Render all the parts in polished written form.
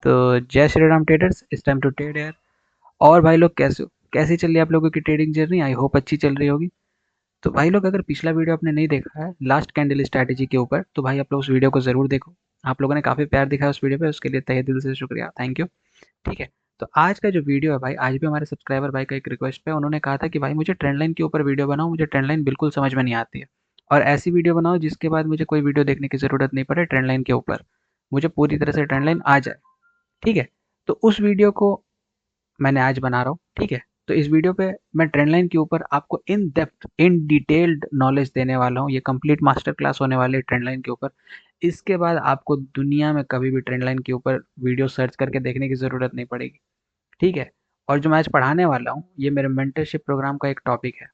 तो जय श्री राम ट्रेडर्स, इस टाइम टू ट्रेड यार। और भाई लोग कैसे हो? कैसी चल रही है आप लोगों की ट्रेडिंग जर्नी? आई होप अच्छी चल रही होगी। तो भाई लोग, अगर पिछला वीडियो आपने नहीं देखा है लास्ट कैंडल स्ट्रैटेजी के ऊपर, तो भाई आप लोग उस वीडियो को जरूर देखो। आप लोगों ने काफी प्यार दिखाया उस वीडियो पे, उसके लिए तहे दिल से शुक्रिया, थैंक यू। ठीक है। तो आज का जो वीडियो है भाई, आज भी हमारे सब्सक्राइबर भाई का एक रिक्वेस्ट पे उन्होंने कहा था कि भाई मुझे ट्रेंड लाइन के ऊपर वीडियो बनाओ, मुझे ट्रेंड लाइन बिल्कुल समझ में नहीं आती है। और ऐसी वीडियो बनाओ जिसके बाद मुझे कोई वीडियो देखने की जरूरत नहीं पड़े, ट्रेंड लाइन के ऊपर मुझे पूरी तरह से ट्रेंड लाइन आ जाए। ठीक है। तो उस वीडियो को मैंने आज बना रहा हूँ। ठीक है। तो इस वीडियो पे मैं ट्रेंड लाइन के ऊपर आपको in depth in detailed knowledge देने वाला हूँ। ये कंप्लीट मास्टर क्लास होने वाली है ट्रेंड लाइन के ऊपर। इसके बाद आपको दुनिया में कभी भी ट्रेंड लाइन के ऊपर वीडियो सर्च करके देखने की ज़रूरत नहीं पड़ेगी। ठीक है। और जो मैं आज पढ़ाने वाला हूँ ये मेरे मेंटरशिप प्रोग्राम का एक टॉपिक है,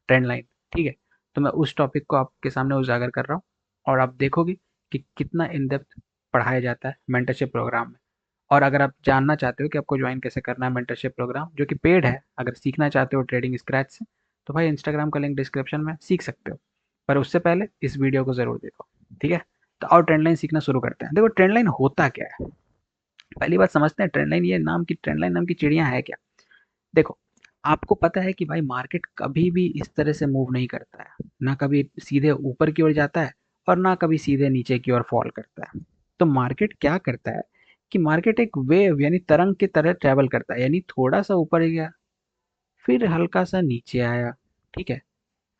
ट्रेंड लाइन। ठीक है। तो मैं उस टॉपिक को आपके सामने उजागर कर रहा हूँ और आप देखोगे कि कितना इन डेप्थ पढ़ाया जाता है मेंटरशिप प्रोग्राम में। और अगर आप जानना चाहते हो कि आपको ज्वाइन कैसे करना है मेंटरशिप प्रोग्राम, जो कि पेड है, अगर सीखना चाहते हो ट्रेडिंग स्क्रैच से, तो भाई इंस्टाग्राम का लिंक डिस्क्रिप्शन में, सीख सकते हो। पर उससे पहले इस वीडियो को ज़रूर देखो। ठीक है। तो और ट्रेंड लाइन सीखना शुरू करते हैं। देखो ट्रेंड लाइन होता क्या है, पहली बात समझते हैं। ट्रेंड लाइन, ये नाम की ट्रेंड लाइन नाम की चिड़िया है क्या? देखो, आपको पता है कि भाई मार्केट कभी भी इस तरह से मूव नहीं करता है, ना कभी सीधे ऊपर की ओर जाता है और ना कभी सीधे नीचे की ओर फॉल करता है। तो मार्केट क्या करता है कि मार्केट एक वेव यानी तरंग की तरह ट्रेवल करता है, यानी थोड़ा सा ऊपर गया, फिर हल्का सा नीचे आया। ठीक है।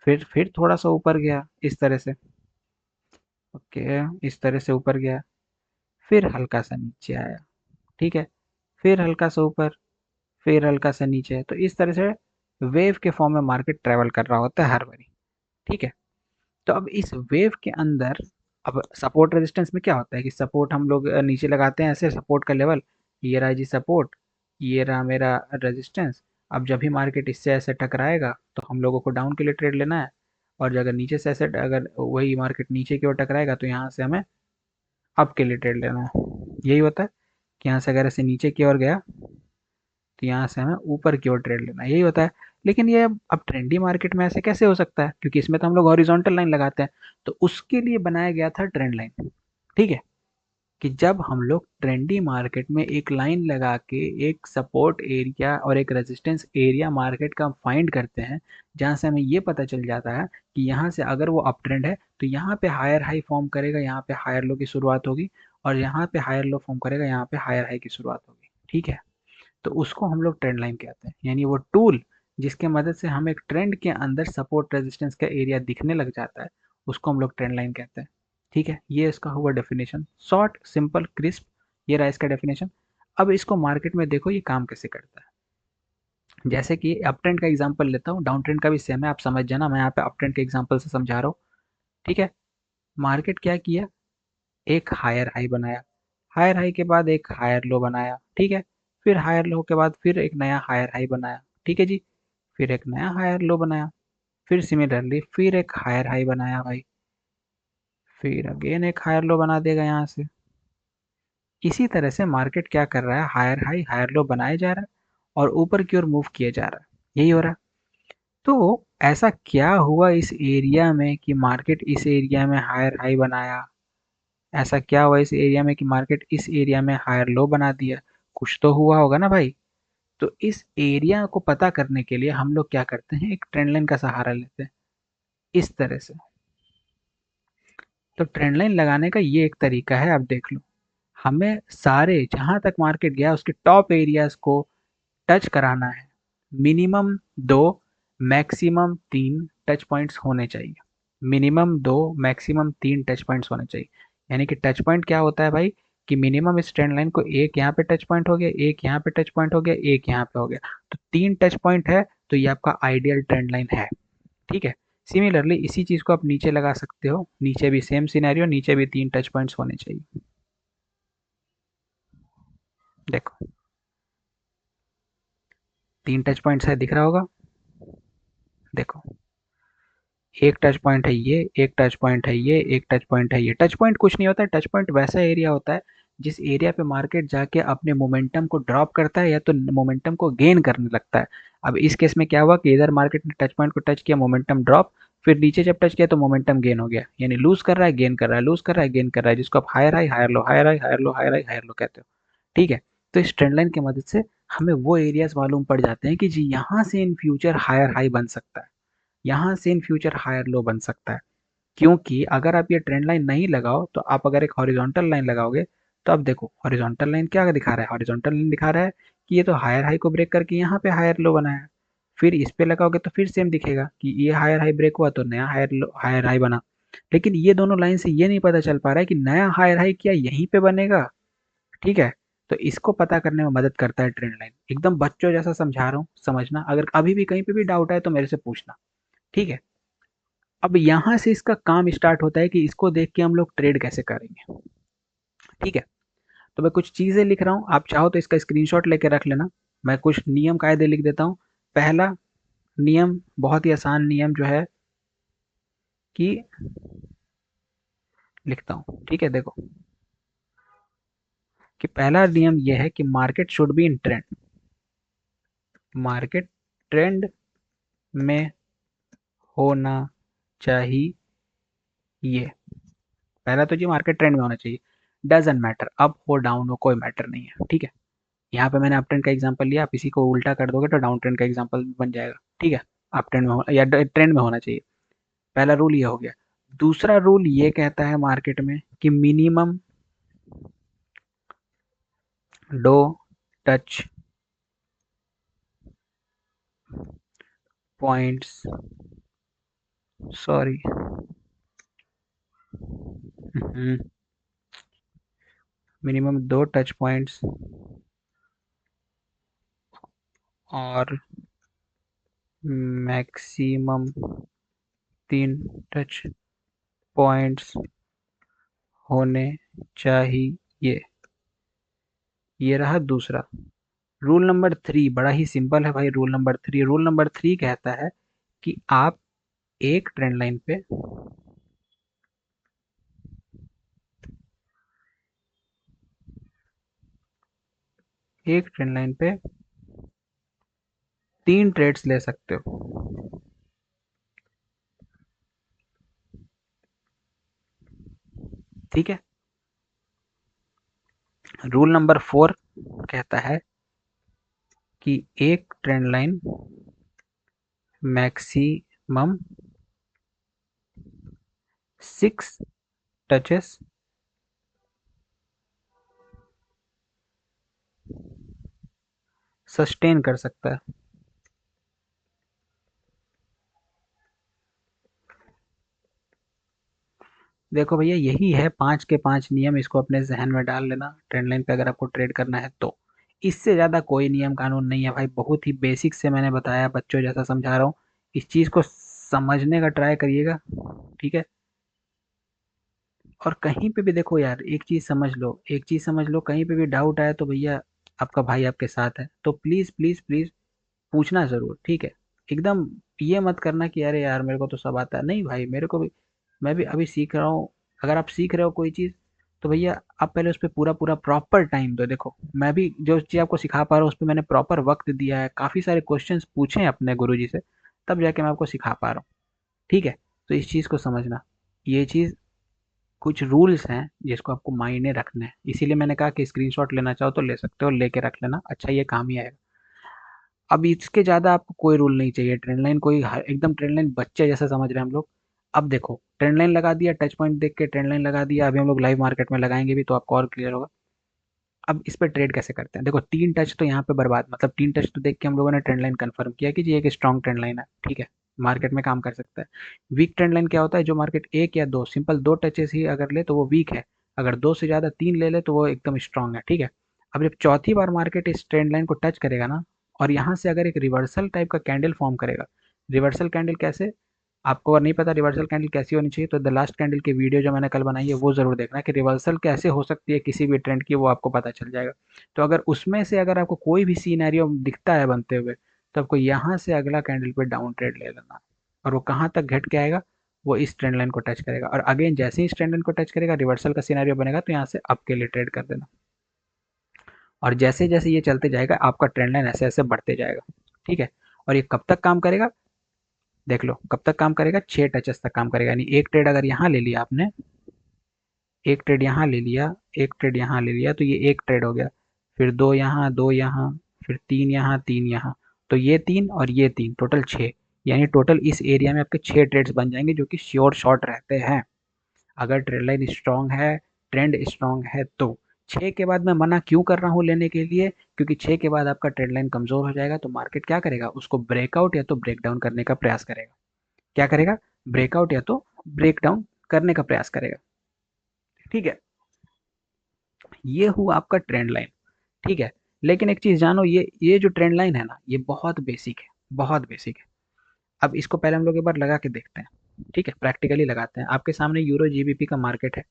फिर थोड़ा सा ऊपर गया इस तरह से। ओके, इस तरह से ऊपर गया, फिर हल्का सा नीचे आया। ठीक है। फिर हल्का सा ऊपर, फिर हल्का सा नीचे। तो इस तरह से वेव के फॉर्म में मार्केट ट्रेवल कर रहा होता है हर बारी। ठीक है। तो अब इस वेव के अंदर, अब सपोर्ट रेजिस्टेंस में क्या होता है कि सपोर्ट हम लोग नीचे लगाते हैं ऐसे, सपोर्ट का लेवल, ये रहा जी सपोर्ट, ये रहा मेरा रेजिस्टेंस। अब जब भी मार्केट इससे ऐसे टकराएगा तो हम लोगों को डाउन के लिए ट्रेड लेना है। और अगर नीचे से ऐसे, अगर वही मार्केट नीचे की ओर टकराएगा तो यहाँ से हमें अप के लिए ट्रेड लेना है। यही होता है कि यहाँ से अगर ऐसे नीचे की ओर गया तो यहाँ से हमें ऊपर की ओर ट्रेड लेना है, यही होता है। लेकिन ये अब ट्रेंडी मार्केट में ऐसे कैसे हो सकता है, क्योंकि इसमें तो हम लोग हॉरिजॉन्टल लाइन लगाते हैं। तो उसके लिए बनाया गया था ट्रेंड लाइन। ठीक है। कि जब हम लोग ट्रेंडी मार्केट में एक लाइन लगा के एक सपोर्ट एरिया और एक रेजिस्टेंस एरिया मार्केट का फाइंड करते हैं, जहां से हमें ये पता चल जाता है कि यहाँ से अगर वो अप ट्रेंड है तो यहाँ पे हायर हाई फॉर्म करेगा, यहाँ पे हायर लो की शुरुआत होगी, और यहाँ पे हायर लो फॉर्म करेगा, यहाँ पे हायर हाई की शुरुआत होगी। ठीक है। तो उसको हम लोग ट्रेंड लाइन कहते हैं, यानी वो टूल जिसके मदद से हम एक ट्रेंड के अंदर सपोर्ट रेजिस्टेंस का एरिया दिखने लग जाता है, उसको हम लोग ट्रेंड लाइन कहते हैं। ठीक है। ये इसका हुआ डेफिनेशन, शॉर्ट सिंपल क्रिस्प। ये रहा इसका डेफिनेशन। अब इसको मार्केट में देखो ये काम कैसे करता है। जैसे कि अप ट्रेंड का एग्जांपल लेता हूँ, डाउन ट्रेंड का भी सेम है, आप समझ जाना, मैं यहाँ पे अप ट्रेंड के एग्जांपल से समझा रहा हूँ। ठीक है। मार्केट क्या किया, एक हायर हाई बनाया, हायर हाई के बाद एक हायर लो बनाया। ठीक है। फिर हायर लो के बाद फिर एक नया हायर हाई बनाया। ठीक है जी। फिर एक नया हायर लो बनाया, फिर सिमिलरली फिर एक हायर हाई बनाया भाई, फिर अगेन एक हायर लो बना देगा यहाँ से। इसी तरह से मार्केट क्या कर रहा है, हायर हाई हायर लो बनाए जा रहा है और ऊपर की ओर मूव किए जा रहा है, यही हो रहा है। तो ऐसा क्या हुआ इस एरिया में कि मार्केट इस एरिया में हायर हाई बनाया? ऐसा क्या हुआ इस एरिया में कि मार्केट इस एरिया में हायर लो बना दिया? कुछ तो हुआ होगा ना भाई। तो इस एरिया को पता करने के लिए हम लोग क्या करते हैं, एक ट्रेंड लाइन का सहारा लेते हैं, इस तरह से। तो ट्रेंड लाइन लगाने का ये एक तरीका है, आप देख लो। हमें सारे जहां तक मार्केट गया उसके टॉप एरियाज को टच कराना है। मिनिमम दो, मैक्सिमम तीन टच पॉइंट्स होने चाहिए। मिनिमम दो, मैक्सिमम तीन टच पॉइंट्स होने चाहिए। यानी कि टच पॉइंट क्या होता है भाई, कि मिनिमम इस ट्रेंड लाइन को एक यहाँ पे टच पॉइंट हो गया, एक यहाँ पे टच पॉइंट हो गया, एक यहाँ पे हो गया। तो तीन टच पॉइंट है, तो ये आपका आइडियल ट्रेंड लाइन है। ठीक है। सिमिलरली इसी चीज को आप नीचे लगा सकते हो, नीचे भी सेम सिनेरियो, नीचे भी तीन टच पॉइंट्स होने चाहिए। देखो, तीन टच पॉइंट्स है, दिख रहा होगा। देखो, एक टच पॉइंट है ये, एक टच पॉइंट है ये, एक टच पॉइंट है ये। टच पॉइंट कुछ नहीं होता है, टच पॉइंट वैसा एरिया होता है जिस एरिया पे मार्केट जाके अपने मोमेंटम को ड्रॉप करता है या तो मोमेंटम को गेन करने लगता है। अब इस केस में क्या हुआ कि इधर मार्केट ने टच पॉइंट को टच किया, मोमेंटम ड्रॉप, फिर नीचे जब टच किया तो मोमेंटम गेन हो गया, यानी लूज कर रहा है गेन कर रहा है, लूज कर रहा है गेन कर रहा है, जिसको आप higher high higher low, higher high higher low, higher high higher low कहते हो। ठीक है। तो इस ट्रेंड लाइन की मदद से हमें वो एरियाज मालूम पड़ जाते हैं कि जी यहाँ से इन फ्यूचर हायर हाई बन सकता है, यहाँ से इन फ्यूचर हायर लो बन सकता है। क्योंकि अगर आप ये ट्रेंड लाइन नहीं लगाओ तो आप अगर एक हॉरिजॉन्टल लाइन लगाओगे तो अब देखो हॉरिजॉन्टल लाइन क्या दिखा रहा है, हॉरिजॉन्टल लाइन दिखा रहा है कि ये तो हायर हाई को ब्रेक करके यहाँ पे हायर लो बनाया है। फिर इस पे लगाओगे तो फिर सेम दिखेगा कि ये हायर हाई ब्रेक हुआ तो नया हायर हाई बना। लेकिन ये दोनों लाइन से ये नहीं पता चल पा रहा है कि नया हायर हाई क्या यहीं पे बनेगा। ठीक है। तो इसको पता करने में मदद करता है ट्रेंड लाइन। एकदम बच्चों जैसा समझा रहा हूँ, समझना। अगर अभी भी कहीं पे भी डाउट है तो मेरे से पूछना। ठीक है। अब यहाँ से इसका काम स्टार्ट होता है कि इसको देख के हम लोग ट्रेड कैसे करेंगे। ठीक है। तो मैं कुछ चीजें लिख रहा हूँ, आप चाहो तो इसका स्क्रीनशॉट लेके रख लेना। मैं कुछ नियम कायदे लिख देता हूँ। पहला नियम, बहुत ही आसान नियम जो है कि लिखता हूँ। ठीक है। देखो कि पहला नियम यह है कि market should be in trend. Market trend में होना चाहिए। पहला तो जी मार्केट ट्रेंड में होना चाहिए। डजेंट मैटर अप हो डाउन हो, कोई मैटर नहीं है। ठीक है। यहाँ पे मैंने अप ट्रेंड का एग्जांपल लिया, आप इसी को उल्टा कर दोगे तो डाउन ट्रेंड का एग्जांपल बन जाएगा। ठीक है। अप ट्रेंड में या ट्रेंड में होना चाहिए। पहला रूल ये हो गया। दूसरा रूल ये कहता है मार्केट में कि मिनिमम डो टच पॉइंट्स, सॉरी, मिनिमम दो टच पॉइंट्स और मैक्सिमम तीन टच पॉइंट्स होने चाहिए। ये रहा दूसरा। रूल नंबर थ्री बड़ा ही सिंपल है भाई। रूल नंबर थ्री कहता है कि आप एक ट्रेंड लाइन पे एक ट्रेंड लाइन पे तीन ट्रेड्स ले सकते हो। ठीक है। रूल नंबर फोर कहता है कि एक trend line maximum six touches sustain कर सकता है। देखो भैया यही है पांच के पांच नियम, इसको अपने जहन में डाल लेना ट्रेंड लाइन पे अगर आपको ट्रेड करना है तो। इससे ज्यादा कोई नियम कानून नहीं है भाई। बहुत ही बेसिक से मैंने बताया, बच्चों जैसा समझा रहा हूँ। इस चीज को समझने का ट्राई करिएगा। ठीक है। और कहीं पे भी देखो यार, एक चीज समझ लो, कहीं पे भी डाउट आए तो भैया आपका भाई आपके साथ है, तो प्लीज प्लीज प्लीज पूछना जरूर। ठीक है। एकदम ये मत करना कि अरे यार मेरे को तो सब आता है। नहीं भाई, मेरे को भी, मैं भी अभी सीख रहा हूँ। अगर आप सीख रहे हो कोई चीज तो भैया आप पहले उस पर पूरा पूरा प्रॉपर टाइम दो। देखो मैं भी जो चीज आपको सिखा पा रहा हूँ उस पर मैंने प्रॉपर वक्त दिया है, काफी सारे क्वेश्चंस पूछे हैं अपने गुरुजी से, तब जाके मैं आपको सिखा पा रहा हूँ। ठीक है। तो इस चीज को समझना, ये चीज कुछ रूल्स हैं जिसको आपको मायने रखना है। इसीलिए मैंने कहा कि स्क्रीनशॉट लेना चाहो तो ले सकते हो, लेके रख लेना, अच्छा ये काम ही आएगा। अब इसके ज्यादा आपको कोई रूल नहीं चाहिए। ट्रेंड लाइन कोई एकदम ट्रेंड लाइन बच्चे जैसा समझ रहे हैं हम लोग। अब देखो ट्रेंड लाइन लगा दिया, टच पॉइंट देख के ट्रेंड लाइन लगा दिया, अभी हम लोग लाइव मार्केट में लगाएंगे भी तो आपको और क्लियर होगा। अब इस पे ट्रेड कैसे करते हैं। देखो तीन टच तो यहाँ पे बर्बाद, मतलब तीन टच तो देख के हम लोगों ने ट्रेंड लाइन कंफर्म किया कि जी एक स्ट्रॉन्ग ट्रेंड लाइन है। ठीक है। मार्केट में काम कर सकता है। वीक ट्रेंड लाइन क्या होता है, जो मार्केट एक या दो, सिंपल दो टचेस ही अगर ले तो वो वीक है, अगर दो से ज्यादा तीन ले ले तो वो एकदम स्ट्रांग है। ठीक है। अब जब चौथी बार मार्केट इस ट्रेंड लाइन को टच करेगा ना, और यहाँ से अगर एक रिवर्सल टाइप का कैंडल फॉर्म करेगा। रिवर्सल कैंडल कैसे, आपको अगर नहीं पता रिवर्सल कैंडल कैसी होनी चाहिए तो द लास्ट कैंडल की वीडियो जो मैंने कल बनाई है वो जरूर देखना कि रिवर्सल कैसे हो सकती है किसी भी ट्रेंड की, वो आपको पता चल जाएगा। तो अगर उसमें से अगर आपको कोई भी सीनैरियो दिखता है बनते हुए तो आपको यहाँ से अगला कैंडल पे डाउन ट्रेड ले लेना। और वो कहाँ तक घट के आएगा, वो इस ट्रेंड लाइन को टच करेगा, और अगेन जैसे ही इस ट्रेंड लाइन को टच करेगा रिवर्सल का सिनेरियो बनेगा तो यहाँ से अप के लिए ट्रेड कर देना। और जैसे जैसे ये चलते जाएगा आपका ट्रेंड लाइन ऐसे ऐसे बढ़ते जाएगा। ठीक है। और ये कब तक काम करेगा, देख लो कब तक काम करेगा, 6 टचेस तक काम करेगा। यानी एक ट्रेड अगर यहाँ ले लिया आपने, एक ट्रेड यहाँ ले लिया, एक ट्रेड यहाँ ले लिया, तो ये एक ट्रेड हो गया। फिर 2 यहाँ, 2 यहाँ, फिर 3 यहाँ, 3 यहाँ। तो ये 3 और ये 3 टोटल 6, यानी टोटल इस एरिया में आपके 6 ट्रेड्स बन जाएंगे जो कि श्योर शॉट रहते हैं। अगर ट्रेड लाइन स्ट्रांग है, ट्रेंड स्ट्रांग है तो 6 के बाद मैं मना क्यों कर रहा हूँ लेने के लिए? क्योंकि 6 के बाद आपका ट्रेड लाइन कमजोर हो जाएगा तो मार्केट क्या करेगा? उसको ब्रेकआउट या तो ब्रेकडाउन करने का प्रयास करेगा। क्या करेगा? ब्रेकआउट या तो ब्रेकडाउन करने का प्रयास करेगा। ठीक है, ये हुआ आपका ट्रेंड लाइन। ठीक है, लेकिन एक चीज जानो, ये जो ट्रेंड लाइन है ना, ये बहुत बेसिक है, बहुत बेसिक है। अब इसको पहले हम लोग एक बार लगा के देखते हैं। ठीक है, प्रैक्टिकली लगाते हैं। आपके सामने यूरो जीबीपी का मार्केट है,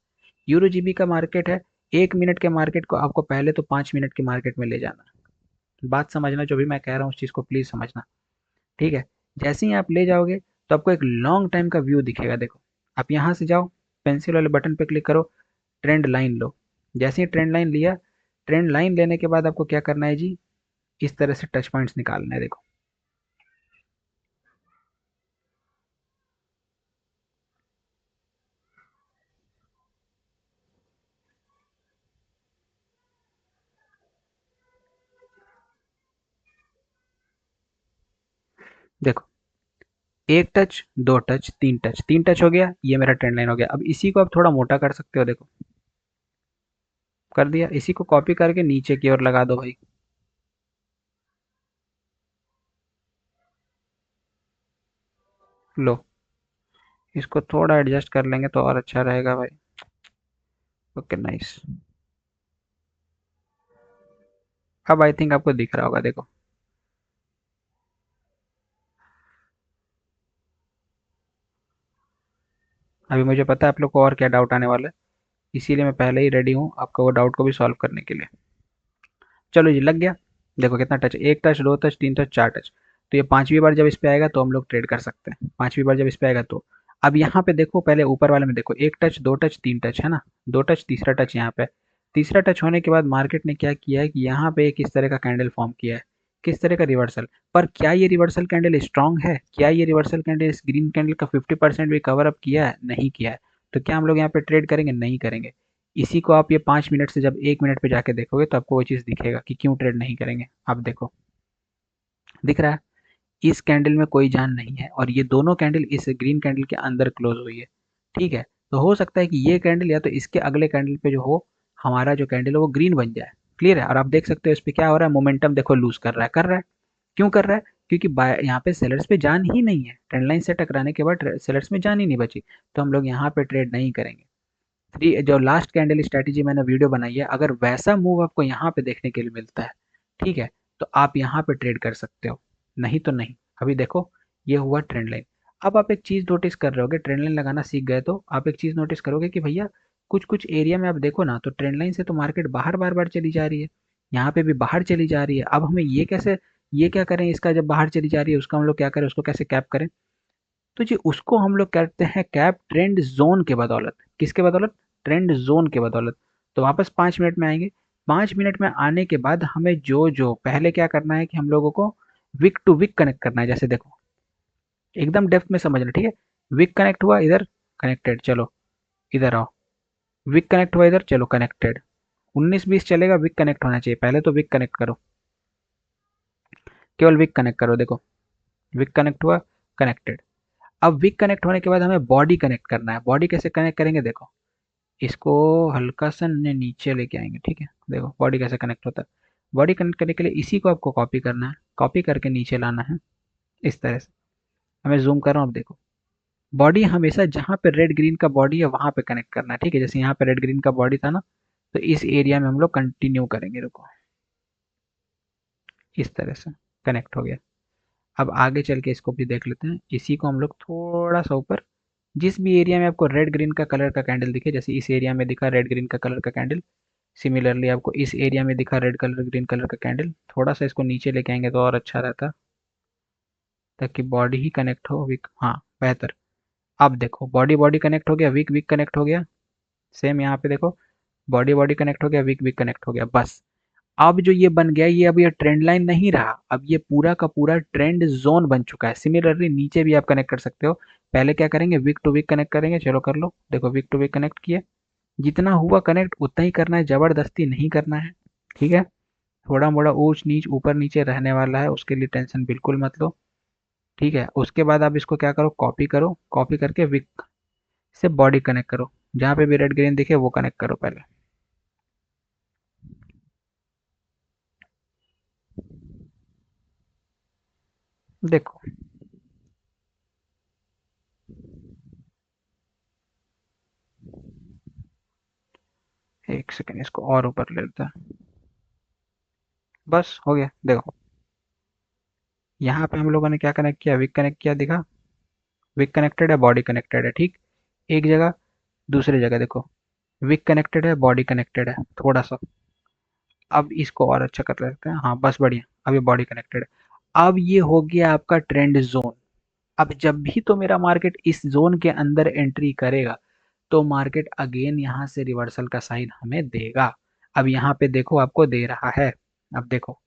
यूरो जीबी का मार्केट है। 1 मिनट के मार्केट को आपको पहले तो 5 मिनट के मार्केट में ले जाना है। बात समझना, जो भी मैं कह रहा हूँ उस चीज़ को प्लीज़ समझना। ठीक है, जैसे ही आप ले जाओगे तो आपको एक लॉन्ग टाइम का व्यू दिखेगा। देखो, आप यहाँ से जाओ, पेंसिल वाले बटन पे क्लिक करो, ट्रेंड लाइन लो। जैसे ही ट्रेंड लाइन लिया, ट्रेंड लाइन लेने के बाद आपको क्या करना है जी? इस तरह से टच पॉइंट्स निकालना है। देखो, देखो, एक टच, दो टच, तीन टच, तीन टच हो गया, ये मेरा ट्रेंड लाइन हो गया। अब इसी को आप थोड़ा मोटा कर सकते हो। देखो, कर दिया। इसी को कॉपी करके नीचे की ओर लगा दो भाई। लो, इसको थोड़ा एडजस्ट कर लेंगे तो और अच्छा रहेगा भाई। Okay, nice. अब आई थिंक आपको दिख रहा होगा। देखो, अभी मुझे पता है आप लोग को और क्या डाउट आने वाला है, इसीलिए मैं पहले ही रेडी हूँ आपका वो डाउट को भी सॉल्व करने के लिए। चलो जी, लग गया। देखो कितना टच, एक टच, दो टच, तीन टच, चार टच। तो ये पांचवी बार जब इस पे आएगा तो हम लोग ट्रेड कर सकते हैं। पांचवी बार जब इस पे आएगा तो अब यहाँ पे देखो, पहले ऊपर वाले में देखो, एक टच, दो टच, तीन टच है ना, दो टच, तीसरा टच यहाँ पे। तीसरा टच होने के बाद मार्केट ने क्या किया है कि यहाँ पे एक इस तरह का कैंडल फॉर्म किया है। किस तरह का? रिवर्सल। पर क्या ये रिवर्सल कैंडल स्ट्रांग है? क्या ये रिवर्सल कैंडल इस ग्रीन कैंडल का 50% भी कवर अप किया है? नहीं किया है। तो क्या हम लोग यहाँ पे ट्रेड करेंगे? नहीं करेंगे। इसी को आप ये 5 मिनट से जब 1 मिनट पे जाके देखोगे तो आपको वो चीज़ दिखेगा कि क्यों ट्रेड नहीं करेंगे। आप देखो, दिख रहा है? इस कैंडल में कोई जान नहीं है और ये दोनों कैंडल इस ग्रीन कैंडल के अंदर क्लोज हुई है। ठीक है, तो हो सकता है कि ये कैंडल या तो इसके अगले कैंडल पे जो हो, हमारा जो कैंडल है वो ग्रीन बन जाए। क्लियर है? और आप देख सकते हो इस पे क्या हो रहा है, मोमेंटम देखो लूज कर रहा है, कर रहा है। क्यों कर रहा है? क्योंकि यहाँ पे सेलर्स पे जान ही नहीं है। ट्रेंड लाइन से टकराने के बाद सेलर्स में जान ही नहीं बची। तो हम लोग यहाँ पे ट्रेड नहीं करेंगे। थ्री जो लास्ट कैंडल स्ट्रैटेजी मैंने वीडियो बनाई है, अगर वैसा मूव आपको यहाँ पे देखने के लिए मिलता है, ठीक है, तो आप यहाँ पे ट्रेड कर सकते हो, नहीं तो नहीं। अभी देखो, ये हुआ ट्रेंड लाइन। अब आप एक चीज नोटिस कर रहे होगे, ट्रेंड लाइन लगाना सीख गए तो आप एक चीज नोटिस करोगे कि भैया कुछ कुछ एरिया में आप देखो ना, तो ट्रेंड लाइन से तो मार्केट बाहर बार बार चली जा रही है। यहाँ पे भी बाहर चली जा रही है। अब हमें ये कैसे, ये क्या करें इसका? जब बाहर चली जा रही है उसका हम लोग क्या करें, उसको कैसे कैप करें? तो जी उसको हम लोग करते हैं कैप ट्रेंड जोन के बदौलत। किसके बदौलत? ट्रेंड जोन के बदौलत। तो वापस 5 मिनट में आएंगे। 5 मिनट में आने के बाद हमें जो जो पहले क्या करना है कि हम लोगों को विक टू विक कनेक्ट करना है। जैसे देखो, एकदम डेप्थ में समझना, ठीक है? विक कनेक्ट हुआ इधर, कनेक्टेड, चलो इधर आओ। विक कनेक्ट हुआ इधर, चलो कनेक्टेड। 19-20 चलेगा, विक कनेक्ट होना चाहिए। पहले तो विक कनेक्ट करो, केवल विक कनेक्ट करो। देखो, विक कनेक्ट हुआ, कनेक्टेड। अब विक कनेक्ट होने के बाद हमें बॉडी कनेक्ट करना है। बॉडी कैसे कनेक्ट करेंगे? देखो, इसको हल्का सा नीचे लेके आएंगे। ठीक है, देखो बॉडी कैसे कनेक्ट होता है। बॉडी कनेक्ट करने के लिए इसी को आपको कॉपी करना है, कॉपी करके नीचे लाना है इस तरह से। हमें जूम कर रहा हूँ, अब देखो, बॉडी हमेशा जहाँ पे रेड ग्रीन का बॉडी है वहां पे कनेक्ट करना है। ठीक है, जैसे यहाँ पे रेड ग्रीन का बॉडी था ना, तो इस एरिया में हम लोग कंटिन्यू करेंगे। रुको, इस तरह से कनेक्ट हो गया। अब आगे चल के इसको भी देख लेते हैं। इसी को हम लोग थोड़ा सा ऊपर, जिस भी एरिया में आपको रेड ग्रीन का कलर का कैंडल दिखे, जैसे इस एरिया में दिखा रेड ग्रीन का कलर का कैंडल, सिमिलरली आपको इस एरिया में दिखा रेड कलर ग्रीन कलर का कैंडल, थोड़ा सा इसको नीचे लेके आएंगे तो और अच्छा रहता, ताकि बॉडी ही कनेक्ट हो वीक। हाँ, बेहतर। अब देखो, बॉडी बॉडी कनेक्ट हो गया, वीक वीक कनेक्ट हो गया। सेम यहाँ पे देखो, बॉडी बॉडी कनेक्ट हो गया, वीक वीक कनेक्ट हो गया। बस, अब जो ये बन गया, ये अब ये ट्रेंड लाइन नहीं रहा, अब ये पूरा का पूरा ट्रेंड जोन बन चुका है। सिमिलरली नीचे भी आप कनेक्ट कर सकते हो। पहले क्या करेंगे? वीक टू वीक कनेक्ट करेंगे। चलो कर लो। देखो, वीक टू वीक कनेक्ट किए, जितना हुआ कनेक्ट उतना ही करना है, जबरदस्ती नहीं करना है। ठीक है, थोड़ा मोड़ा ऊंच नीच ऊपर नीचे रहने वाला है, उसके लिए टेंशन बिल्कुल मत लो। ठीक है, उसके बाद आप इसको क्या करो, कॉपी करके विक से बॉडी कनेक्ट करो, जहाँ पे भी रेड ग्रीन दिखे वो कनेक्ट करो पहले। देखो, एक सेकंड इसको और ऊपर ले लेते हैं। बस हो गया, देखो यहाँ पे हम लोगों ने क्या कनेक्ट किया, विक कनेक्ट किया, दिखा, विक कनेक्टेड है, बॉडी कनेक्टेड है, ठीक। एक जगह, दूसरी जगह देखो, विक कनेक्टेड है, बॉडी कनेक्टेड है, थोड़ा सा। अब इसको और अच्छा कर लेते हैं, हाँ बस बढ़िया, अब ये बॉडी कनेक्टेड है। अब ये हो गया आपका ट्रेंड जोन। अब जब भी तो मेरा मार्केट इस जोन के अंदर एंट्री करेगा, तो मार्केट अगेन यहाँ से रिवर्सल का साइन हमें देगा। अब यहाँ पे देखो आपको दे रहा है। अब देखो,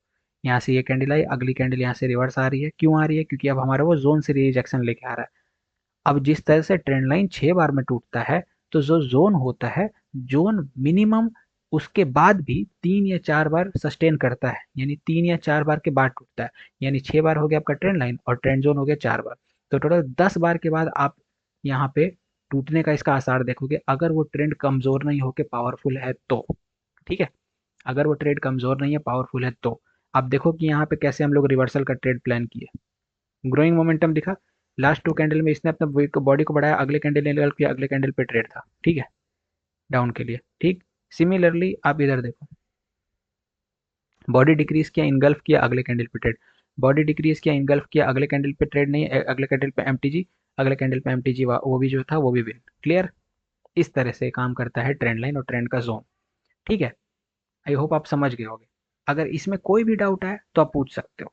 यहाँ से ये कैंडल आई, अगली कैंडल यहाँ से रिवर्स आ रही है, क्यों आ रही है, क्योंकि अब हमारा वो जोन से रिजेक्शन लेके आ रहा है। अब जिस तरह से ट्रेंड लाइन 6 बार में टूटता है, तो जो जोन होता है, जोन मिनिमम उसके बाद भी 3 या 4 बार सस्टेन करता है, यानी 3 या 4 बार के बाद टूटता है। यानी 6 बार हो गया आपका ट्रेंड लाइन, और ट्रेंड जोन हो गया 4 बार। तो टोटल 10 बार के बाद आप यहाँ पे टूटने का इसका आसार देखोगे, अगर वो ट्रेंड कमजोर नहीं होके पावरफुल है तो। ठीक है, अगर वो ट्रेड कमजोर नहीं है, पावरफुल है तो। आप देखो कि यहाँ पे कैसे हम लोग रिवर्सल का ट्रेड प्लान किए। ग्रोइंग मोमेंटम दिखा, लास्ट 2 कैंडल में इसने अपना बॉडी को बढ़ाया, अगले कैंडल ने निकल किया, अगले कैंडल पे ट्रेड था, ठीक है, डाउन के लिए, ठीक। सिमिलरली आप इधर देखो, बॉडी डिक्रीज किया, इनगल्फ किया, अगले कैंडल पे ट्रेड, बॉडी डिक्रीज किया, इनगल्फ किया, अगले कैंडल पे ट्रेड नहीं, अगले कैंडल पे एमटीजी, अगले कैंडल पे एमटीजी, वो भी जो था वो भी विन, क्लियर। इस तरह से काम करता है ट्रेंड लाइन और ट्रेंड का जोन। ठीक है, आई होप आप समझ गए होगे। अगर इसमें कोई भी डाउट है तो आप पूछ सकते हो।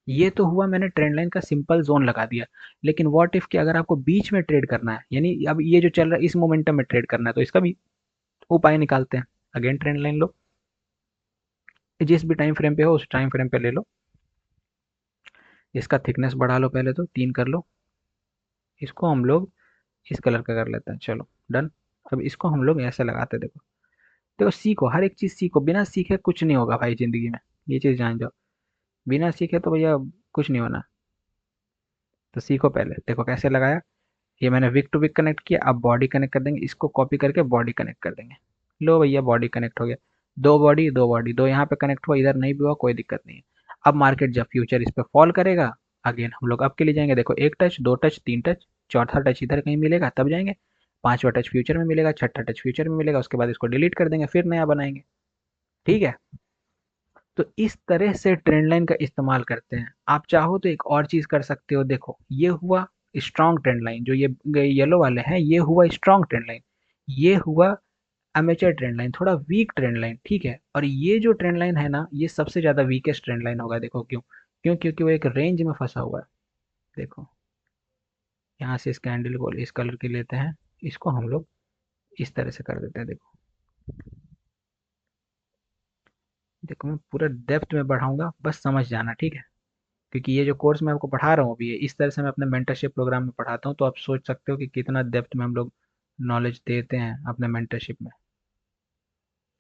ये तो हुआ, मैंने ट्रेंड लाइन का सिंपल जोन लगा दिया। लेकिन व्हाट इफ कि अगर आपको बीच में ट्रेड करना है, यानी अब ये जो चल रहा है इस मोमेंटम में ट्रेड करना है, तो इसका भी उपाय निकालते हैं। अगेन ट्रेंड लाइन लो, जिस भी टाइम फ्रेम पे हो उस टाइम फ्रेम पे ले लो, इसका थिकनेस बढ़ा लो, पहले तो 3 कर लो। इसको हम लोग इस कलर का कर लेते हैं, चलो डन। अब इसको हम लोग ऐसे लगाते हैं, देखो। देखो सीखो, हर एक चीज सीखो, बिना सीखे कुछ नहीं होगा भाई जिंदगी में, ये चीज जान जाओ। बिना सीखे तो भैया कुछ नहीं होना। तो सीखो पहले, देखो कैसे लगाया। ये मैंने विक टू विक कनेक्ट किया, अब बॉडी कनेक्ट कर देंगे, इसको कॉपी करके बॉडी कनेक्ट कर देंगे। लो भैया, बॉडी कनेक्ट हो गया। दो बॉडी दो बॉडी, दो यहाँ पे कनेक्ट हुआ, इधर नहीं भी हुआ कोई दिक्कत नहीं है। अब मार्केट जब फ्यूचर इस पे फॉल करेगा, अगेन हम लोग अब के लिए जाएंगे, देखो 1 टच, 2 टच, 3 टच, चौथा टच इधर कहीं मिलेगा तब जाएंगे, पांचवा टच फ्यूचर में मिलेगा, छठा टच फ्यूचर में मिलेगा, उसके बाद इसको डिलीट कर देंगे, फिर नया बनाएंगे। ठीक है, तो इस तरह से ट्रेंड लाइन का इस्तेमाल करते हैं। आप चाहो तो एक और चीज कर सकते हो, देखो ये हुआ स्ट्रॉन्ग ट्रेंड लाइन, जो ये येलो वाले हैं, ये हुआ स्ट्रॉन्ग ट्रेंड लाइन। ये हुआ अमेचर ट्रेंड लाइन, थोड़ा वीक ट्रेंड लाइन, ठीक है। और ये जो ट्रेंड लाइन है ना, ये सबसे ज्यादा वीकेस्ट ट्रेंड लाइन होगा, देखो क्यों, क्योंकि वो एक रेंज में फंसा हुआ है। देखो, यहाँ से इस कैंडल को इस कलर की लेते हैं, इसको हम लोग इस तरह से कर देते हैं, देखो। देखो मैं पूरा डेप्थ में बढ़ाऊंगा, बस समझ जाना, ठीक है। क्योंकि ये जो कोर्स मैं आपको पढ़ा रहा हूँ अभी, ये इस तरह से मैं अपने मेंटरशिप प्रोग्राम में पढ़ाता हूँ, तो आप सोच सकते हो कि कितना डेप्थ में हम लोग नॉलेज देते हैं अपने मेंटरशिप में।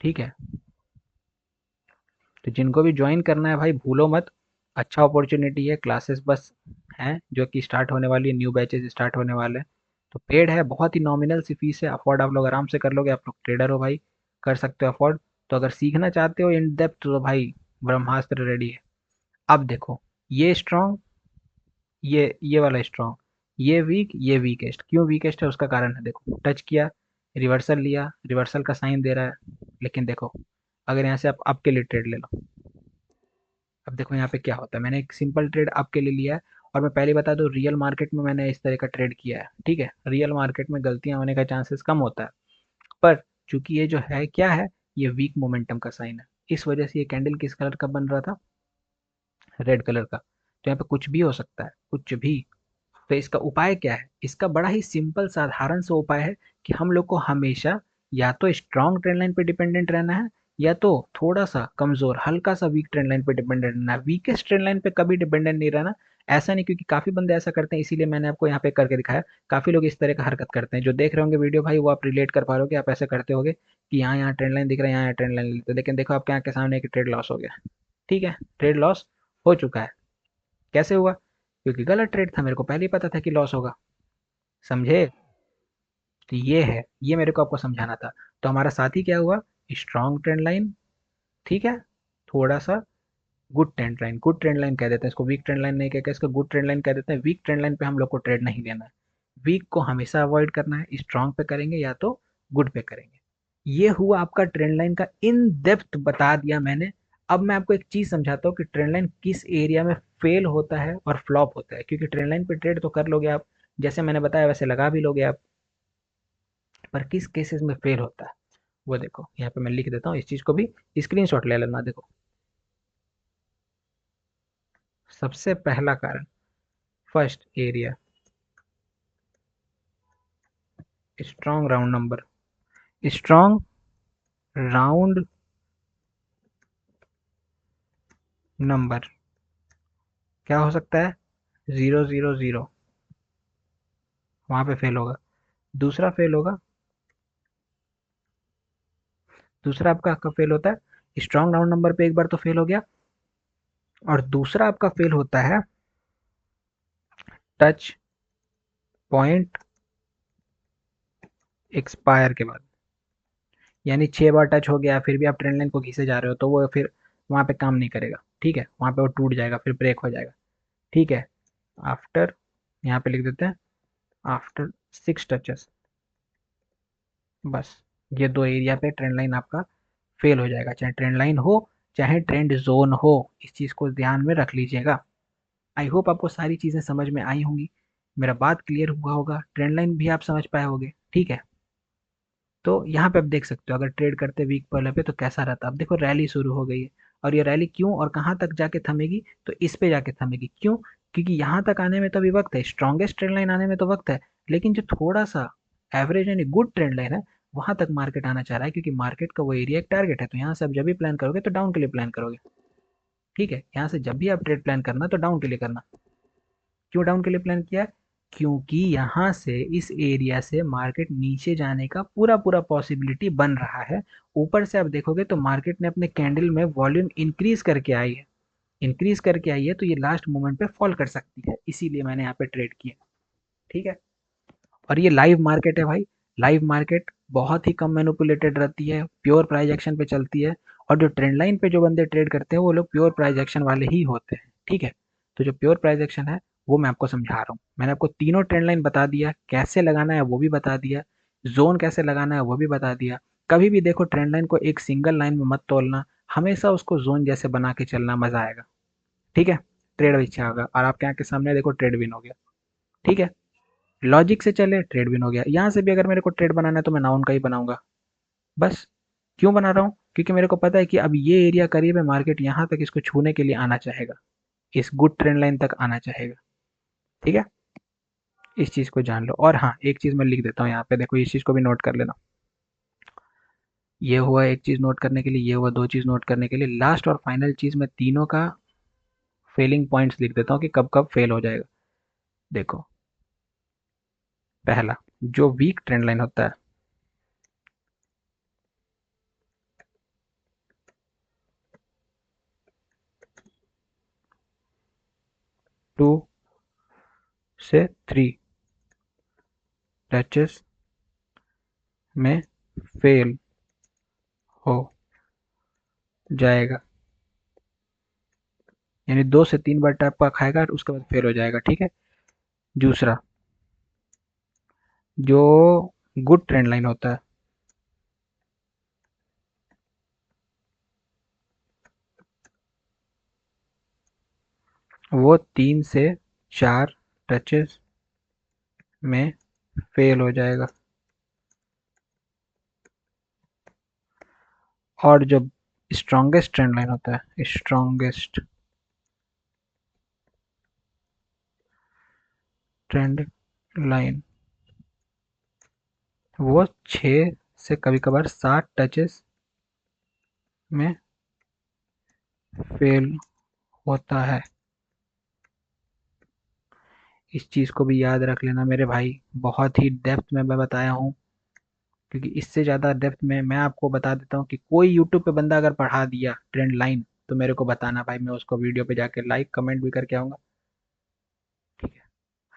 ठीक है, तो जिनको भी ज्वाइन करना है भाई भूलो मत, अच्छा अपॉर्चुनिटी है, क्लासेस बस हैं जो कि स्टार्ट होने वाली है, न्यू बैचेस स्टार्ट होने वाले हैं। तो पेड है, बहुत ही नॉमिनल सी फीस है, अफोर्ड आप लोग आराम से कर लोगे, आप लोग ट्रेडर हो भाई, कर सकते हो अफोर्ड। तो अगर सीखना चाहते हो इन डेप्थ, तो भाई ब्रह्मास्त्र रेडी है। अब देखो, ये स्ट्रॉन्ग, ये वाला स्ट्रॉन्ग, ये वीक, ये वीकेस्ट, क्यों वीकेस्ट है उसका कारण है, देखो टच किया, रिवर्सल लिया, रिवर्सल का साइन दे रहा है। लेकिन देखो, अगर यहाँ से आप आपके लिए ट्रेड ले लो, अब देखो यहाँ पे क्या होता है, मैंने एक सिंपल ट्रेड आपके लिए लिया है। और मैं पहले बता दूं, रियल मार्केट में मैंने इस तरह का ट्रेड किया है, ठीक है। रियल मार्केट में गलतियां होने का चांसेस कम होता है, पर चूंकि ये जो है क्या है, ये वीक मोमेंटम का साइन है, इस वजह से ये कैंडल किस कलर का बन रहा था, रेड कलर का। तो यहाँ पे कुछ भी हो सकता है, कुछ भी। तो इसका उपाय क्या है, इसका बड़ा ही सिंपल साधारण सा उपाय है कि हम लोग को हमेशा या तो स्ट्रॉन्ग ट्रेंड लाइन पे डिपेंडेंट रहना है, या तो थोड़ा सा कमजोर हल्का सा वीक ट्रेंड लाइन पे डिपेंडेंट रहना है। वीकेस्ट ट्रेंड लाइन पे कभी डिपेंडेंट नहीं रहना। ऐसा नहीं, क्योंकि काफी बंदे ऐसा करते हैं, इसीलिए मैंने आपको यहाँ पे करके दिखाया। काफी लोग इस तरह का हरकत करते हैं, जो देख रहे होंगे वीडियो भाई, वो आप रिलेट कर पा रहे हो, आप ऐसे करते होगे कि यहाँ यहाँ ट्रेंड लाइन दिख रहा है, यहाँ ट्रेंड लाइन लेते, लेकिन देखो आपके यहाँ के सामने एक ट्रेड लॉस हो गया। ठीक है, ट्रेड लॉस हो चुका है। कैसे हुआ? क्योंकि गलत ट्रेड था, मेरे को पहले ही पता था कि लॉस होगा। समझे? तो ये है, ये मेरे को आपको समझाना था। तो हमारा साथी क्या हुआ? स्ट्रॉन्ग ट्रेंड लाइन, ठीक है, थोड़ा सा good trend line, good trend line कह देते हैं इसको, वीक ट्रेंड लाइन नहीं कहकर इसको गुड ट्रेंड लाइन कह देते हैं। वीक ट्रेंड लाइन पे हम लोग को ट्रेड नहीं लेना है, वीक को हमेशा अवॉइड करना है, स्ट्रॉन्ग पे करेंगे या तो गुड पे करेंगे। ये हुआ आपका ट्रेंड लाइन का इन डेप्थ बता दिया मैंने। अब मैं आपको एक चीज समझाता हूँ कि ट्रेंड लाइन किस एरिया में फेल होता है और फ्लॉप होता है, क्योंकि ट्रेंड लाइन पे ट्रेड तो कर लोगे आप, जैसे मैंने बताया वैसे लगा भी लोगे आप, पर किस केसेस में फेल होता है वो देखो यहाँ पे मैं लिख देता हूँ, इस चीज को भी स्क्रीनशॉट ले लेना। देखो, सबसे पहला कारण, first area, strong round number, strong round number क्या हो सकता है? 0 0 0, वहां पे फेल होगा। दूसरा फेल होगा, दूसरा आपका फेल होता है स्ट्रॉन्ग राउंड नंबर पे, एक बार तो फेल हो गया। और दूसरा आपका फेल होता है टच पॉइंट एक्सपायर के बाद, यानी 6 बार टच हो गया फिर भी आप ट्रेंड लाइन को घिसे जा रहे हो, तो वो फिर वहां पे काम नहीं करेगा, ठीक है, वहां पे वो टूट जाएगा, फिर ब्रेक हो जाएगा, ठीक है। आफ्टर, यहाँ पे लिख देते हैं आफ्टर 6 टचेस, बस ये दो एरिया पे ट्रेंड लाइन आपका फेल हो जाएगा, चाहे ट्रेंड लाइन हो चाहे ट्रेंड जोन हो, इस चीज को ध्यान में रख लीजिएगा। आई होप आपको सारी चीजें समझ में आई होंगी, मेरा बात क्लियर हुआ होगा, ट्रेंड लाइन भी आप समझ पाए होगे, ठीक है। तो यहाँ पे आप देख सकते हो, अगर ट्रेड करते वीक पहले पे तो कैसा रहता, अब देखो रैली शुरू हो गई है, और ये रैली क्यों और कहाँ तक जाके थमेगी? तो इस पे जाके थमेगी, क्यों? क्योंकि यहाँ तक आने में तो अभी वक्त है, स्ट्रॉन्गेस्ट ट्रेंड लाइन आने में तो वक्त है, लेकिन जो थोड़ा सा एवरेज यानी गुड ट्रेंड लाइन है, वहां तक मार्केट आना चाह रहा है, क्योंकि मार्केट का वो एरिया एक टारगेट है। तो यहाँ से आप जब भी प्लान करोगे तो डाउन के लिए प्लान करोगे, ठीक है, यहाँ से जब भी आप ट्रेड प्लान करना तो डाउन के लिए करना। क्यों डाउन के लिए प्लान किया है? क्योंकि यहाँ से इस एरिया से मार्केट नीचे जाने का पूरा पूरा पॉसिबिलिटी बन रहा है। ऊपर से आप देखोगे तो मार्केट ने अपने कैंडल में वॉल्यूम इंक्रीज करके आई है, इंक्रीज करके आई है, तो ये लास्ट मोमेंट पे फॉल कर सकती है, इसीलिए मैंने यहाँ पे ट्रेड किया, ठीक है। और ये लाइव मार्केट है भाई, लाइव मार्केट बहुत ही कम मैनिपुलेटेड रहती है, प्योर प्राइस एक्शन पे चलती है। और जो ट्रेंड लाइन पे जो बंदे ट्रेड करते हैं वो लोग प्योर प्राइस एक्शन वाले ही होते हैं, ठीक है। तो जो प्योर प्राइस एक्शन है वो मैं आपको समझा रहा हूँ, मैंने आपको तीनों ट्रेंड लाइन बता दिया, कैसे लगाना है वो भी बता दिया, जोन कैसे लगाना है वो भी बता दिया। कभी भी देखो ट्रेंड लाइन को एक सिंगल लाइन में मत तोलना, हमेशा उसको जोन जैसे बना के चलना, मजा आएगा, ठीक है। ट्रेड भी अच्छा होगा, और आपके आंख के सामने देखो ट्रेड विन हो गया, ठीक है। लॉजिक से चले, ट्रेड विन हो गया। यहाँ से भी अगर मेरे को ट्रेड बनाना है तो मैं नाउन का ही बनाऊंगा, बस। क्यों बना रहा हूँ? क्योंकि मेरे को पता है कि अब ये एरिया करीब है, मार्केट यहाँ तक इसको छूने के लिए आना चाहेगा, इस गुड ट्रेंड लाइन तक आना चाहेगा, ठीक है। इस चीज को जान लो। और हाँ, एक चीज मैं लिख देता हूँ यहाँ पे, देखो इस चीज को भी नोट कर लेना। ये हुआ एक चीज नोट करने के लिए, ये हुआ दो चीज नोट करने के लिए, लास्ट और फाइनल चीज मैं तीनों का फेलिंग पॉइंट्स लिख देता हूँ कि कब कब फेल हो जाएगा। देखो, पहला, जो वीक ट्रेंड लाइन होता है, टू से थ्री टचेस में फेल हो जाएगा, यानी 2 से 3 बार टैप का खाएगा और उसके बाद फेल हो जाएगा, ठीक है। दूसरा, जो गुड ट्रेंड लाइन होता है, वो 3 से 4 टचेस में फेल हो जाएगा। और जो स्ट्रॉन्गेस्ट ट्रेंड लाइन होता है, स्ट्रॉन्गेस्ट ट्रेंड लाइन, वो 6 से कभी कभार 7 टचेस में फेल होता है। इस चीज को भी याद रख लेना मेरे भाई, बहुत ही डेप्थ में मैं बताया हूँ, क्योंकि इससे ज़्यादा डेप्थ में मैं आपको बता देता हूँ कि कोई यूट्यूब पे बंदा अगर पढ़ा दिया ट्रेंड लाइन तो मेरे को बताना भाई, मैं उसको वीडियो पे जाके लाइक कमेंट भी करके आऊँगा, ठीक है।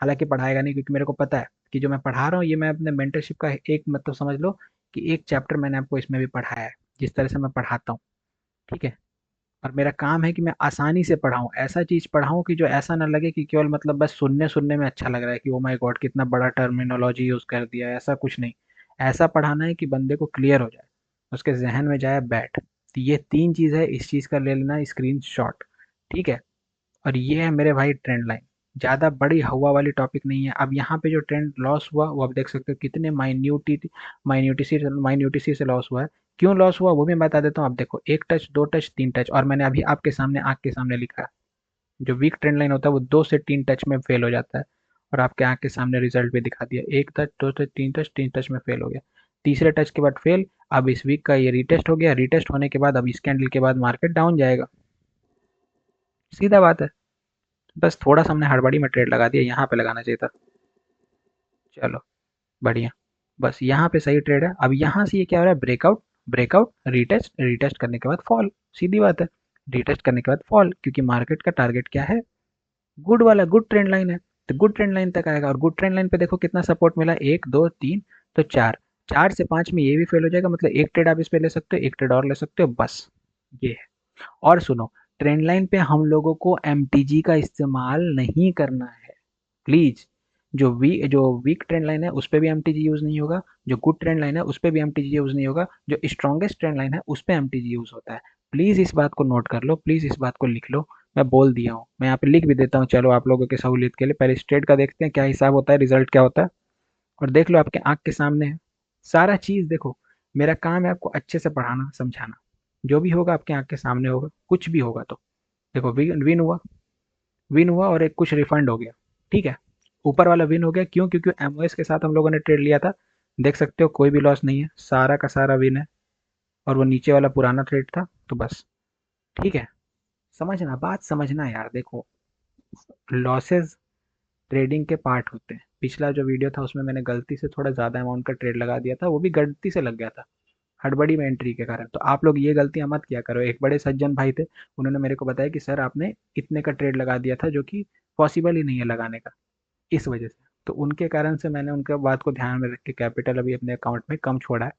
हालाँकि पढ़ाएगा नहीं, क्योंकि मेरे को पता है कि जो मैं पढ़ा रहा हूँ ये मैं अपने मेंटरशिप का एक मतलब समझ लो कि एक चैप्टर मैंने आपको इसमें भी पढ़ाया है, जिस तरह से मैं पढ़ाता हूँ, ठीक है। और मेरा काम है कि मैं आसानी से पढ़ाऊँ, ऐसा चीज़ पढ़ाऊँ कि जो ऐसा ना लगे कि केवल मतलब बस सुनने-सुनने में अच्छा लग रहा है कि ओह माय गॉड! कितना बड़ा टर्मिनोलॉजी यूज़ कर दिया है, ऐसा कुछ नहीं। ऐसा पढ़ाना है कि बंदे को क्लियर हो जाए, उसके ज़हन में जाए बैठ। तो ये 3 चीज़ है, इस चीज़ का ले लेना स्क्रीनशॉट, ठीक है? और ये है मेरे भाई ट्रेंड लाइन। ज़्यादा बड़ी हवा वाली टॉपिक नहीं है। अब यहाँ पे जो ट्रेंड लॉस हुआ वो आप देख सकते हो कितने माइन्यूटिसी से लॉस हुआ है। क्यों लॉस हुआ वो भी मैं बता देता हूँ। आप देखो, 1 टच, 2 टच, 3 टच, और मैंने अभी आपके सामने आँख के सामने लिखा है। जो वीक ट्रेंड लाइन होता है वो 2 से 3 टच में फेल हो जाता है, और आपके आँख के सामने रिजल्ट भी दिखा दिया। 1 टच, 2 टच, 3 टच, 3 टच में फेल हो गया। तीसरे टच के बाद फेल। अब इस वीक का ये रीटेस्ट हो गया। रीटेस्ट होने के बाद अब इस कैंडल के बाद मार्केट डाउन जाएगा। सीधा बात है। बस थोड़ा-सा हमने हड़बड़ी में ट्रेड लगा दिया, यहाँ पे लगाना चाहिए था। चलो, बढ़िया। बस यहाँ पे सही ट्रेड है। अब यहाँ से ये क्या हो रहा है, ब्रेकआउट, ब्रेकआउट, रीटेस्ट, रीटेस्ट करने के बाद फॉल। सीधी बात है। रीटेस्ट करने के बाद फॉल, क्योंकि मार्केट का टारगेट क्या है, गुड वाला, गुड ट्रेंड लाइन है। तो गुड ट्रेंड लाइन तक आएगा, और गुड ट्रेंड लाइन पे देखो कितना सपोर्ट मिला, 1, 2, 3, तो 4। 4 से 5 में ये भी फेल हो जाएगा, मतलब एक ट्रेड आप इस पे ले सकते हो, एक ट्रेड और ले सकते हो, बस ये है। और सुनो, ट्रेंड लाइन पे हम लोगों को एमटीजी का इस्तेमाल नहीं करना है, प्लीज। जो वीक ट्रेंड लाइन है उस पे भी एमटीजी यूज नहीं होगा, जो गुड ट्रेंड लाइन है उस पे भी एमटीजी यूज नहीं होगा, जो स्ट्रॉन्गेस्ट ट्रेंड लाइन है उस पे एमटीजी यूज होता है। प्लीज इस बात को नोट कर लो, प्लीज इस बात को लिख लो। मैं बोल दिया हूँ, मैं यहाँ पे लिख भी देता हूँ, चलो आप लोगों की सहूलियत के लिए। पहले स्ट्रेट का देखते हैं क्या हिसाब होता है, रिजल्ट क्या होता है, और देख लो आपके आंख के सामने है सारा चीज। देखो, मेरा काम है आपको अच्छे से पढ़ाना समझाना। जो भी होगा आपके आंख के सामने होगा, कुछ भी होगा तो देखो, विन विन हुआ, विन हुआ, और एक कुछ रिफंड हो गया, ठीक है। ऊपर वाला विन हो गया, क्यों? क्योंकि एमओएस के साथ हम लोगों ने ट्रेड लिया था। देख सकते हो कोई भी लॉस नहीं है, सारा का सारा विन है। और वो नीचे वाला पुराना ट्रेड था, तो बस, ठीक है। समझना, बात समझना यार। देखो, लॉसेस ट्रेडिंग के पार्ट होते हैं। पिछला जो वीडियो था उसमें मैंने गलती से थोड़ा ज़्यादा अमाउंट का ट्रेड लगा दिया था, वो भी गलती से लग गया था, हड़बड़ी में एंट्री के कारण। तो आप लोग ये गलतियां मत किया करो। एक बड़े सज्जन भाई थे, उन्होंने मेरे को बताया कि सर आपने इतने का ट्रेड लगा दिया था, जो कि पॉसिबल ही नहीं है लगाने का, इस वजह से। तो उनके कारण से मैंने उनके बात को ध्यान में रख के कैपिटल अभी अपने अकाउंट में कम छोड़ा है,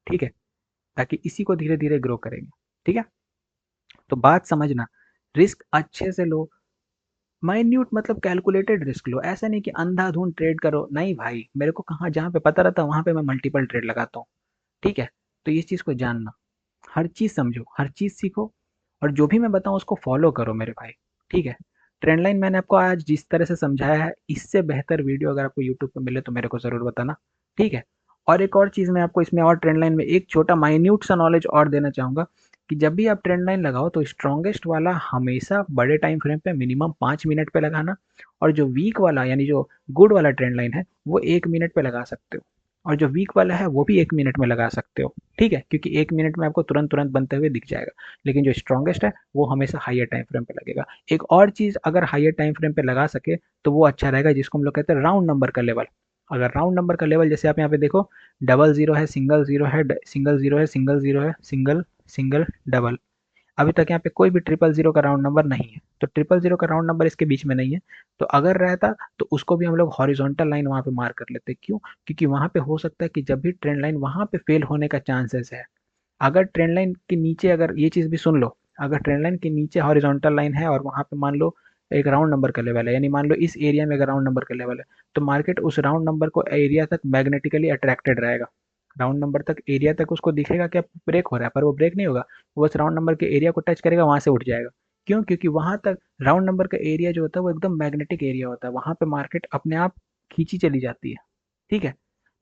ठीक है, ताकि इसी को धीरे धीरे ग्रो करेंगे, ठीक है। तो बात समझना, रिस्क अच्छे से लो, माइन्यूट मतलब कैलकुलेटेड रिस्क लो। ऐसा नहीं कि अंधाधुंध ट्रेड करो, नहीं भाई। मेरे को कहाँ जहाँ पे पता रहता है वहां पे मैं मल्टीपल ट्रेड लगाता हूँ, ठीक है। तो इस चीज को जानना, हर चीज समझो, हर चीज सीखो, और जो भी मैं बताऊं उसको फॉलो करो मेरे भाई, ठीक है। ट्रेंड लाइन मैंने आपको आज जिस तरह से समझाया है, इससे बेहतर वीडियो अगर आपको यूट्यूब पे मिले तो मेरे को जरूर बताना, ठीक है। और एक और चीज मैं आपको इसमें और ट्रेंड लाइन में एक छोटा माइन्यूट सा नॉलेज और देना चाहूंगा, कि जब भी आप ट्रेंड लाइन लगाओ तो स्ट्रॉन्गेस्ट वाला हमेशा बड़े टाइम फ्रेम पे मिनिमम 5 मिनट पे लगाना, और जो वीक वाला यानी जो गुड वाला ट्रेंड लाइन है वो 1 मिनट पे लगा सकते हो, और जो वीक वाला है वो भी 1 मिनट में लगा सकते हो, ठीक है। क्योंकि 1 मिनट में आपको तुरंत तुरंत बनते हुए दिख जाएगा। लेकिन जो स्ट्रॉन्गेस्ट है वो हमेशा हायर टाइम फ्रेम पे लगेगा। एक और चीज, अगर हायर टाइम फ्रेम पे लगा सके तो वो अच्छा रहेगा, जिसको हम लोग कहते हैं राउंड नंबर का लेवल। अगर राउंड नंबर का लेवल, जैसे आप यहाँ पे देखो, डबल जीरो है, सिंगल जीरो है, सिंगल जीरो है, सिंगल जीरो है, सिंगल, सिंगल, डबल। अभी तक यहाँ पे कोई भी ट्रिपल जीरो का राउंड नंबर नहीं है, तो ट्रिपल जीरो का राउंड नंबर इसके बीच में नहीं है। तो अगर रहता तो उसको भी हम लोग हॉरिजॉन्टल लाइन वहां पे मार्क कर लेते। क्यों? क्योंकि वहां पे हो सकता है कि जब भी ट्रेंड लाइन वहां पे फेल होने का चांसेस है। अगर ट्रेंड लाइन के नीचे, अगर ये चीज भी सुन लो, अगर ट्रेंड लाइन के नीचे हॉरिजॉन्टल लाइन है और वहां पे मान लो एक राउंड नंबर का लेवल है, यानी मान लो इस एरिया में अगर राउंड नंबर का लेवल है, तो मार्केट उस राउंड नंबर को एरिया तक मैग्नेटिकली अट्रैक्टेड रहेगा। राउंड नंबर तक, एरिया तक उसको दिखेगा कि ब्रेक हो रहा है, पर वो ब्रेक नहीं होगा। वो बस राउंड नंबर के एरिया को टच करेगा, वहां से उठ जाएगा। क्यों? क्योंकि वहां तक राउंड नंबर का एरिया जो होता है वो एकदम मैग्नेटिक एरिया होता है, वहां पे मार्केट अपने आप खींची चली जाती है, ठीक है।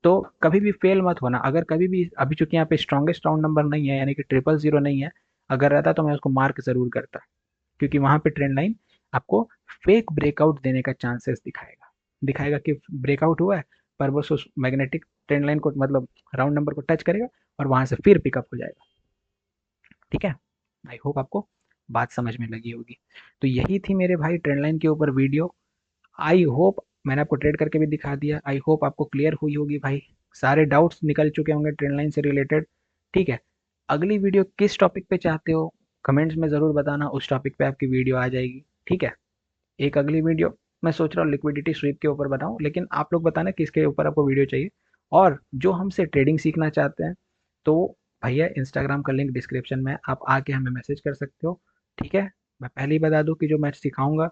तो कभी भी फेल मत होना। अगर कभी भी, अभी चूंकि यहाँ पे स्ट्रॉन्गेस्ट राउंड नंबर नहीं है, यानी कि ट्रिपल जीरो नहीं है, अगर रहता तो मैं उसको मार्क जरूर करता, क्योंकि वहां पे ट्रेंड लाइन आपको फेक ब्रेकआउट देने का चांसेस दिखाएगा। दिखाएगा कि ब्रेकआउट हुआ है, पर बस उस मैग्नेटिक ट्रेंड लाइन को मतलब राउंड नंबर को टच करेगा, और वहां से फिर पिकअप हो जाएगा, ठीक है। आई होप आपको बात समझ में लगी होगी। तो यही थी मेरे भाई ट्रेंड लाइन के ऊपर वीडियो। आई होप मैंने आपको ट्रेड करके भी दिखा दिया, आई होप आपको क्लियर हुई होगी भाई। सारे डाउट्स निकल चुके होंगे ट्रेंड लाइन से रिलेटेड, ठीक है। अगली वीडियो किस टॉपिक पे चाहते हो, कमेंट्स में ज़रूर बताना, उस टॉपिक पे आपकी वीडियो आ जाएगी, ठीक है। एक अगली वीडियो मैं सोच रहा हूँ लिक्विडिटी स्वीप के ऊपर बनाऊँ, लेकिन आप लोग बताना किसके ऊपर आपको वीडियो चाहिए। और जो हमसे ट्रेडिंग सीखना चाहते हैं, तो भैया इंस्टाग्राम का लिंक डिस्क्रिप्शन में, आप आके हमें मैसेज कर सकते हो, ठीक है। मैं पहले ही बता दूं कि जो मैं सिखाऊंगा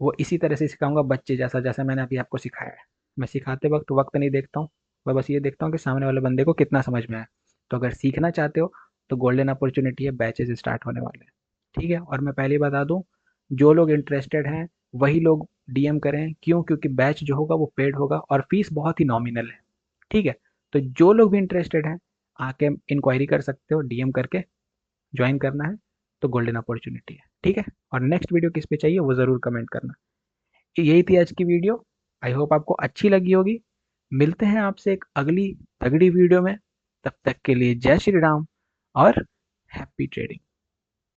वो इसी तरह से सिखाऊंगा, बच्चे जैसा, जैसा मैंने अभी आपको सिखाया है। मैं सिखाते वक्त वक्त नहीं देखता हूँ, मैं बस ये देखता हूँ कि सामने वाले बंदे को कितना समझ में आया। तो अगर सीखना चाहते हो तो गोल्डन अपॉर्चुनिटी है, बैचेस स्टार्ट होने वाले हैं, ठीक है। और मैं पहले ही बता दूं, जो लोग इंटरेस्टेड हैं वही लोग डीएम करें, क्यों? क्योंकि बैच जो होगा वो पेड होगा और फीस बहुत ही नॉमिनल है, ठीक है। तो जो लोग भी इंटरेस्टेड हैं आके इंक्वायरी कर सकते हो, डीएम करके ज्वाइन करना है तो गोल्डन अपॉर्चुनिटी है, ठीक है। और नेक्स्ट वीडियो किस पे चाहिए वो ज़रूर कमेंट करना। यही थी आज की वीडियो, आई होप आपको अच्छी लगी होगी। मिलते हैं आपसे एक अगली तगड़ी वीडियो में, तब तक के लिए जय श्री राम और हैप्पी ट्रेडिंग।